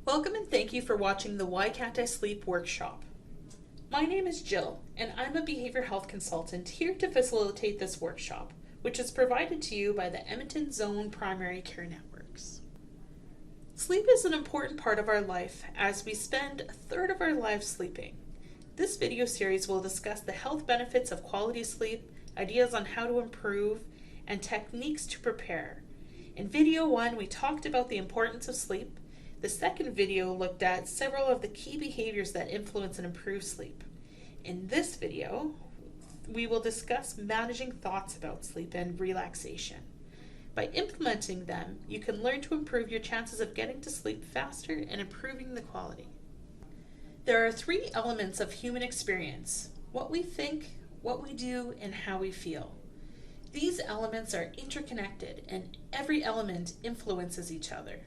Welcome and thank you for watching the Why Can't I Sleep workshop. My name is Jill and I'm a behavior health consultant here to facilitate this workshop, which is provided to you by the Edmonton Zone Primary Care Networks. Sleep is an important part of our life as we spend a third of our lives sleeping. This video series will discuss the health benefits of quality sleep, ideas on how to improve, and techniques to prepare. In video 1, we talked about the importance of sleep. The second video looked at several of the key behaviors that influence and improve sleep. In this video, we will discuss managing thoughts about sleep and relaxation. By implementing them, you can learn to improve your chances of getting to sleep faster and improving the quality. There are 3 elements of human experience: what we think, what we do, and how we feel. These elements are interconnected and every element influences each other.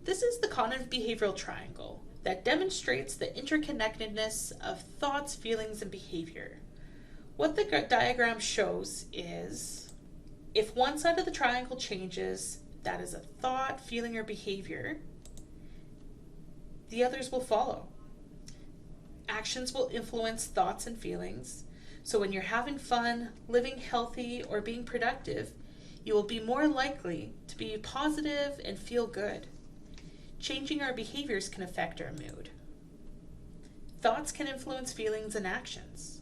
This is the cognitive behavioral triangle that demonstrates the interconnectedness of thoughts, feelings, and behavior. What the diagram shows is if one side of the triangle changes, that is a thought, feeling, or behavior, the others will follow. Actions will influence thoughts and feelings. So when you're having fun, living healthy, or being productive, you will be more likely to be positive and feel good. Changing our behaviors can affect our mood. Thoughts can influence feelings and actions.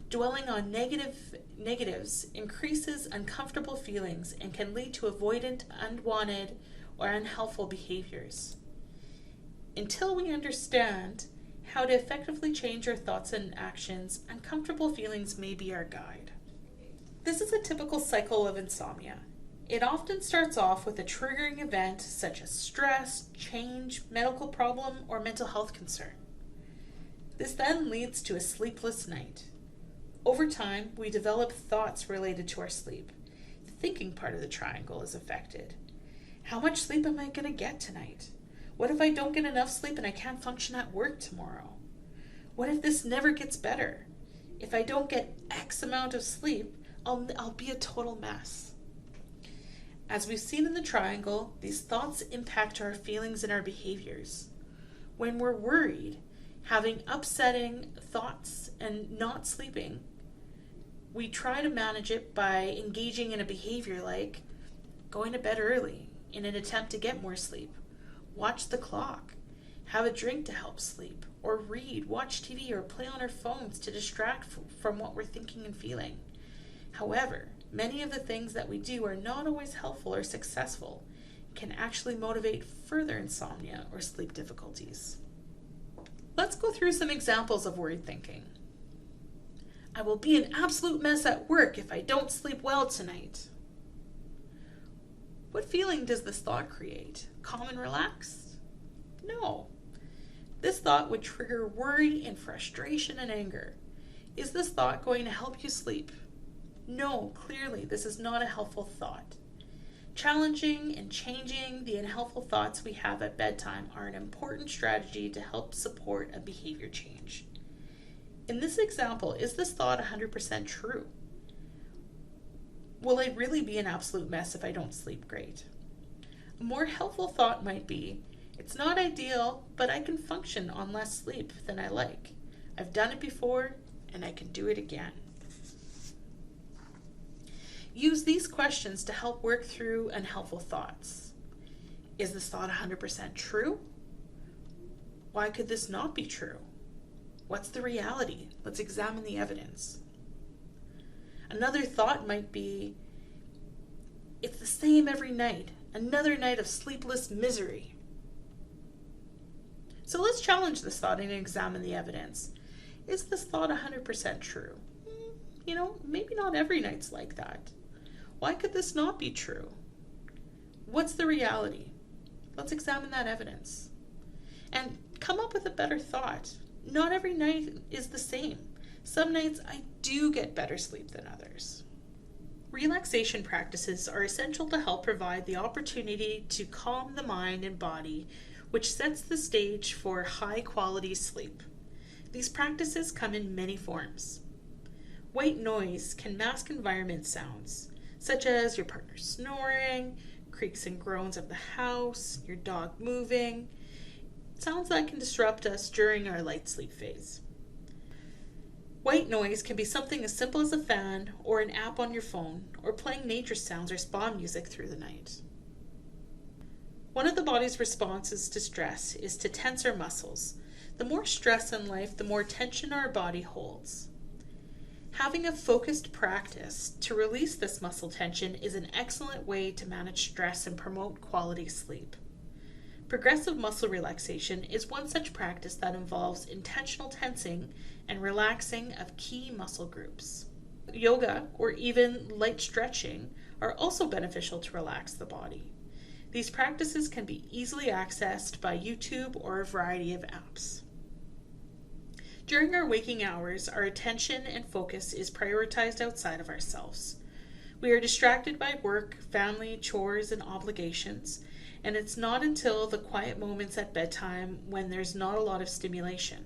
Dwelling on negatives increases uncomfortable feelings and can lead to avoidant, unwanted, or unhelpful behaviors. Until we understand how to effectively change our thoughts and actions, uncomfortable feelings may be our guide. This is a typical cycle of insomnia. It often starts off with a triggering event such as stress, change, medical problem, or mental health concern. This then leads to a sleepless night. Over time, we develop thoughts related to our sleep. The thinking part of the triangle is affected. How much sleep am I going to get tonight? What if I don't get enough sleep and I can't function at work tomorrow? What if this never gets better? If I don't get X amount of sleep, I'll be a total mess. As we've seen in the triangle, these thoughts impact our feelings and our behaviors. When we're worried, having upsetting thoughts and not sleeping, we try to manage it by engaging in a behavior like going to bed early in an attempt to get more sleep, watch the clock, have a drink to help sleep, or read, watch TV, or play on our phones to distract from what we're thinking and feeling. However, many of the things that we do are not always helpful or successful, can actually motivate further insomnia or sleep difficulties. Let's go through some examples of worried thinking. I will be an absolute mess at work if I don't sleep well tonight. What feeling does this thought create? Calm and relaxed? No. This thought would trigger worry and frustration and anger. Is this thought going to help you sleep? No, clearly this is not a helpful thought. Challenging and changing the unhelpful thoughts we have at bedtime are an important strategy to help support a behavior change. In this example, is this thought 100% true? Will I really be an absolute mess if I don't sleep great? A more helpful thought might be, it's not ideal, but I can function on less sleep than I like. I've done it before, and I can do it again. Use these questions to help work through unhelpful thoughts. Is this thought 100% true? Why could this not be true? What's the reality? Let's examine the evidence. Another thought might be, it's the same every night, another night of sleepless misery. So let's challenge this thought and examine the evidence. Is this thought 100% true? Maybe not every night's like that. Why could this not be true? What's the reality? Let's examine that evidence. And come up with a better thought. Not every night is the same. Some nights I do get better sleep than others. Relaxation practices are essential to help provide the opportunity to calm the mind and body, which sets the stage for high-quality sleep. These practices come in many forms. White noise can mask environment sounds, such as your partner snoring, creaks and groans of the house, your dog moving. sounds that can disrupt us during our light sleep phase. White noise can be something as simple as a fan or an app on your phone, or playing nature sounds or spa music through the night. One of the body's responses to stress is to tense our muscles. The more stress in life, the more tension our body holds. Having a focused practice to release this muscle tension is an excellent way to manage stress and promote quality sleep. Progressive muscle relaxation is one such practice that involves intentional tensing and relaxing of key muscle groups. Yoga or even light stretching are also beneficial to relax the body. These practices can be easily accessed by YouTube or a variety of apps. During our waking hours, our attention and focus is prioritized outside of ourselves. We are distracted by work, family, chores, and obligations, and it's not until the quiet moments at bedtime when there's not a lot of stimulation.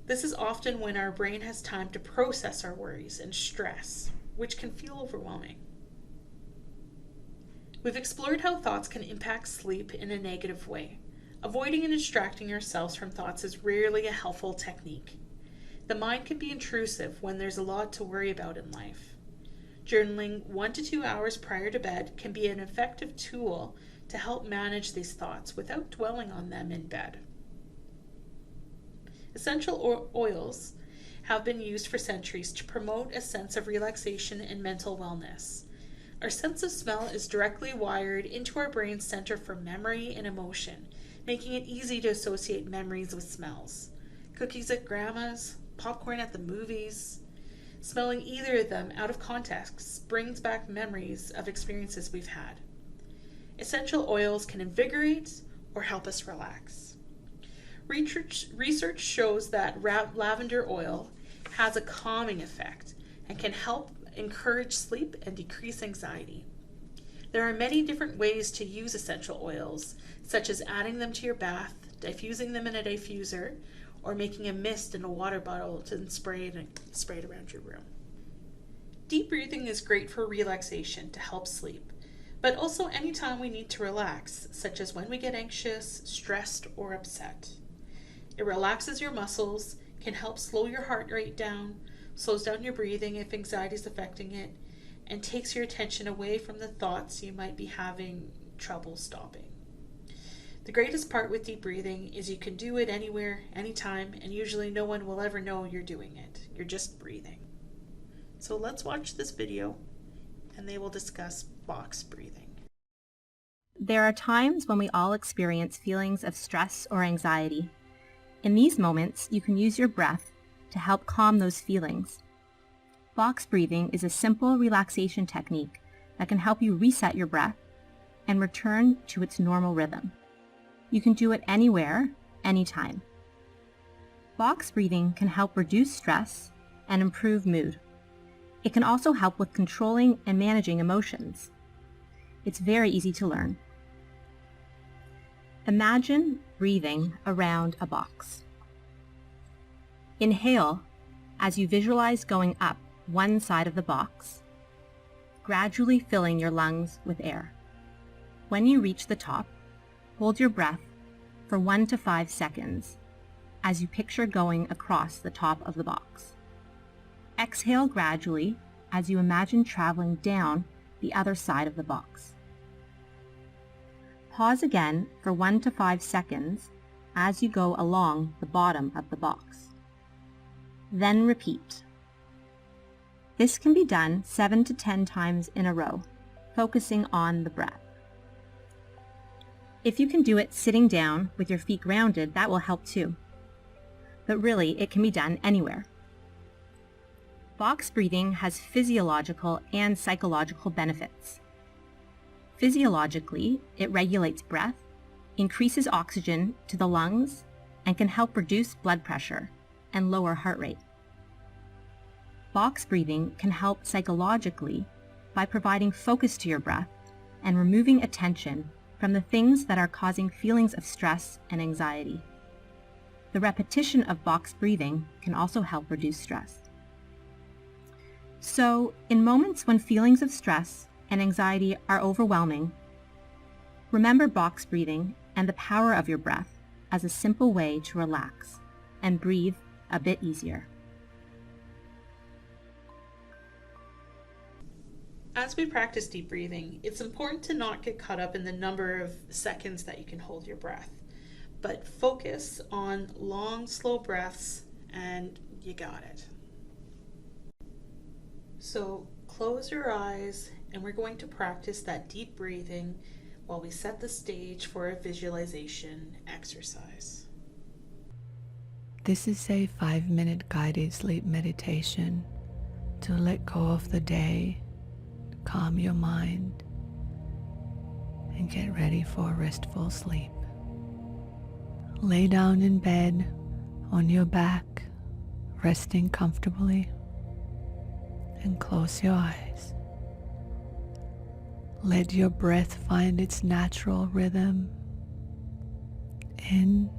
This is often when our brain has time to process our worries and stress, which can feel overwhelming. We've explored how thoughts can impact sleep in a negative way. Avoiding and distracting ourselves from thoughts is rarely a helpful technique. The mind can be intrusive when there's a lot to worry about in life. Journaling 1 to 2 hours prior to bed can be an effective tool to help manage these thoughts without dwelling on them in bed. Essential oils have been used for centuries to promote a sense of relaxation and mental wellness. Our sense of smell is directly wired into our brain's center for memory and emotion, making it easy to associate memories with smells. Cookies at grandma's, popcorn at the movies. Smelling either of them out of context brings back memories of experiences we've had. Essential oils can invigorate or help us relax. Research shows that lavender oil has a calming effect and can help encourage sleep and decrease anxiety. There are many different ways to use essential oils, such as adding them to your bath, diffusing them in a diffuser, or making a mist in a water bottle and spray it around your room. Deep breathing is great for relaxation to help sleep, but also anytime we need to relax, such as when we get anxious, stressed, or upset. It relaxes your muscles, can help slow your heart rate down, slows down your breathing if anxiety is affecting it, and takes your attention away from the thoughts you might be having trouble stopping. The greatest part with deep breathing is you can do it anywhere, anytime, and usually no one will ever know you're doing it. You're just breathing. So let's watch this video, and they will discuss box breathing. There are times when we all experience feelings of stress or anxiety. In these moments, you can use your breath to help calm those feelings. Box breathing is a simple relaxation technique that can help you reset your breath and return to its normal rhythm. You can do it anywhere, anytime. Box breathing can help reduce stress and improve mood. It can also help with controlling and managing emotions. It's very easy to learn. Imagine breathing around a box. Inhale as you visualize going up one side of the box, gradually filling your lungs with air. When you reach the top, hold your breath for 1 to 5 seconds as you picture going across the top of the box. Exhale gradually as you imagine traveling down the other side of the box. Pause again for 1 to 5 seconds as you go along the bottom of the box. Then repeat. This can be done 7 to 10 times in a row, focusing on the breath. If you can do it sitting down with your feet grounded, that will help too. But really, it can be done anywhere. Box breathing has physiological and psychological benefits. Physiologically, it regulates breath, increases oxygen to the lungs, and can help reduce blood pressure and lower heart rate. Box breathing can help psychologically by providing focus to your breath and removing attention from the things that are causing feelings of stress and anxiety. The repetition of box breathing can also help reduce stress. So, in moments when feelings of stress and anxiety are overwhelming, remember box breathing and the power of your breath as a simple way to relax and breathe a bit easier. As we practice deep breathing, it's important to not get caught up in the number of seconds that you can hold your breath, but focus on long, slow breaths, and you got it. So close your eyes, and we're going to practice that deep breathing while we set the stage for a visualization exercise. This is a 5-minute guided sleep meditation to let go of the day, calm your mind, and get ready for a restful sleep. Lay down in bed on your back, resting comfortably, and close your eyes. Let your breath find its natural rhythm, in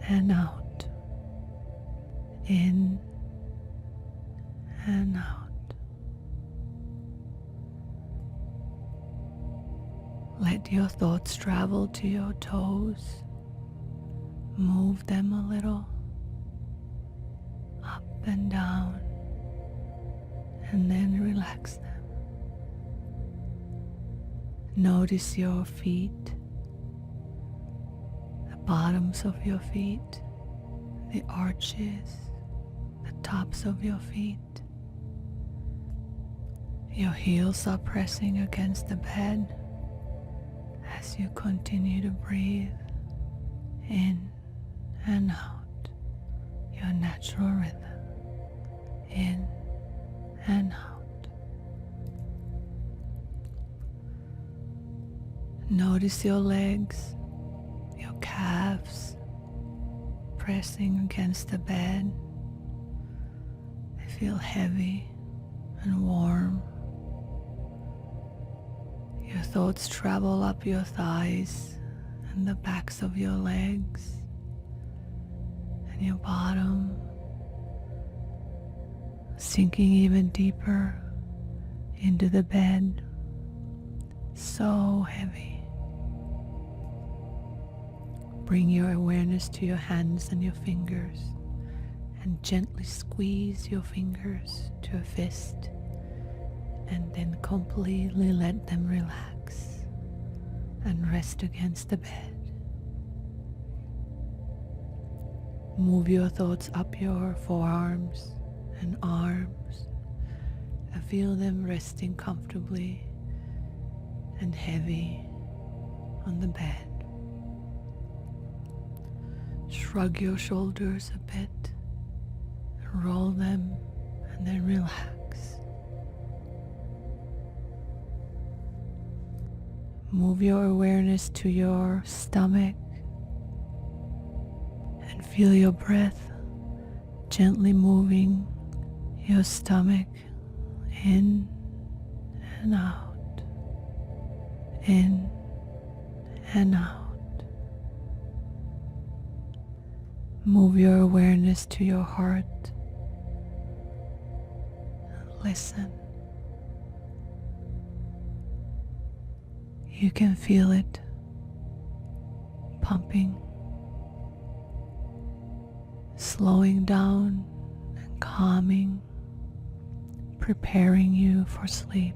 and out, in and out. Let your thoughts travel to your toes. Move them a little, up and down, and then relax them. Notice your feet, the bottoms of your feet, the arches, the tops of your feet. Your heels are pressing against the bed as you continue to breathe in and out your natural rhythm, in and out. Notice your legs, your calves pressing against the bed. They feel heavy and warm. Your thoughts travel up your thighs and the backs of your legs and your bottom, sinking even deeper into the bed, so heavy. Bring your awareness to your hands and your fingers and gently squeeze your fingers to a fist, and then completely let them relax and rest against the bed. Move your thoughts up your forearms and arms and feel them resting comfortably and heavy on the bed. Shrug your shoulders a bit, roll them, and then relax. Move your awareness to your stomach and feel your breath gently moving your stomach in and out, in and out. Move your awareness to your heart. Listen. You can feel it pumping, slowing down and calming, preparing you for sleep.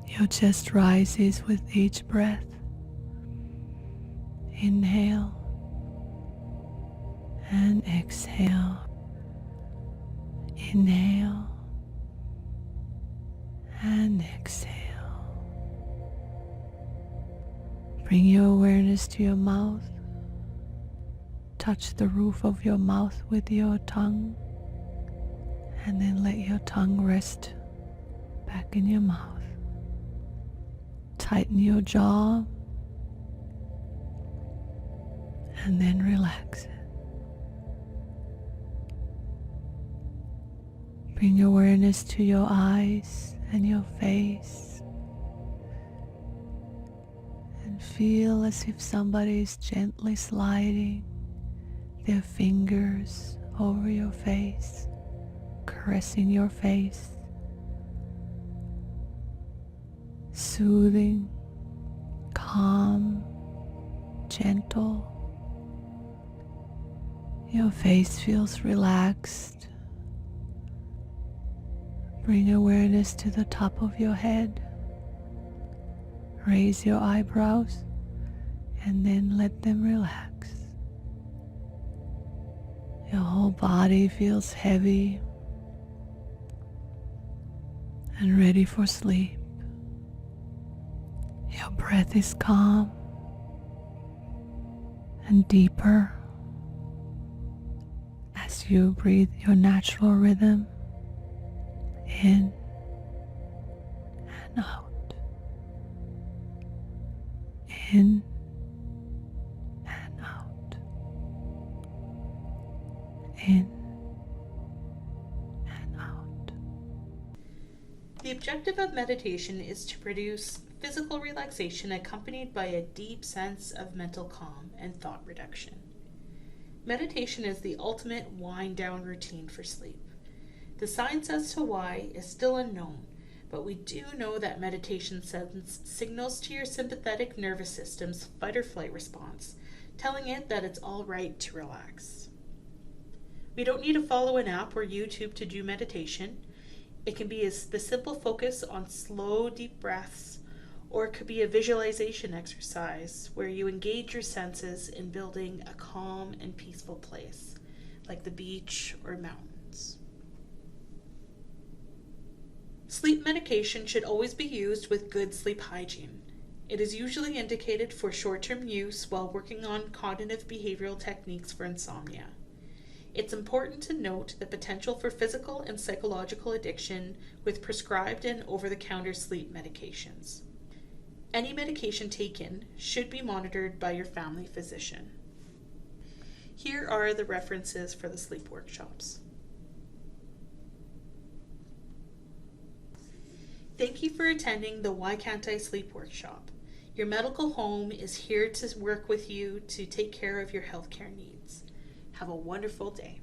Your chest rises with each breath. Inhale and exhale. Inhale and exhale. Bring your awareness to your mouth. Touch the roof of your mouth with your tongue, and then let your tongue rest back in your mouth. Tighten your jaw and then relax it. Bring awareness to your eyes and your face, and feel as if somebody is gently sliding their fingers over your face, caressing your face, soothing, calm, gentle. Your face feels relaxed. Bring awareness to the top of your head. Raise your eyebrows and then let them relax. Your whole body feels heavy and ready for sleep. Your breath is calm and deeper as you breathe your natural rhythm in and out. In and out. In and out. The objective of meditation is to produce physical relaxation accompanied by a deep sense of mental calm and thought reduction. Meditation is the ultimate wind-down routine for sleep. The science as to why is still unknown, but we do know that meditation sends signals to your sympathetic nervous system's fight or flight response, telling it that it's all right to relax. We don't need to follow an app or YouTube to do meditation. It can be the simple focus on slow, deep breaths, or it could be a visualization exercise where you engage your senses in building a calm and peaceful place, like the beach or mountains. Sleep medication should always be used with good sleep hygiene. It is usually indicated for short-term use while working on cognitive behavioral techniques for insomnia. It's important to note the potential for physical and psychological addiction with prescribed and over-the-counter sleep medications. Any medication taken should be monitored by your family physician. Here are the references for the sleep workshops. Thank you for attending the Why Can't I Sleep workshop. Your medical home is here to work with you to take care of your healthcare needs. Have a wonderful day.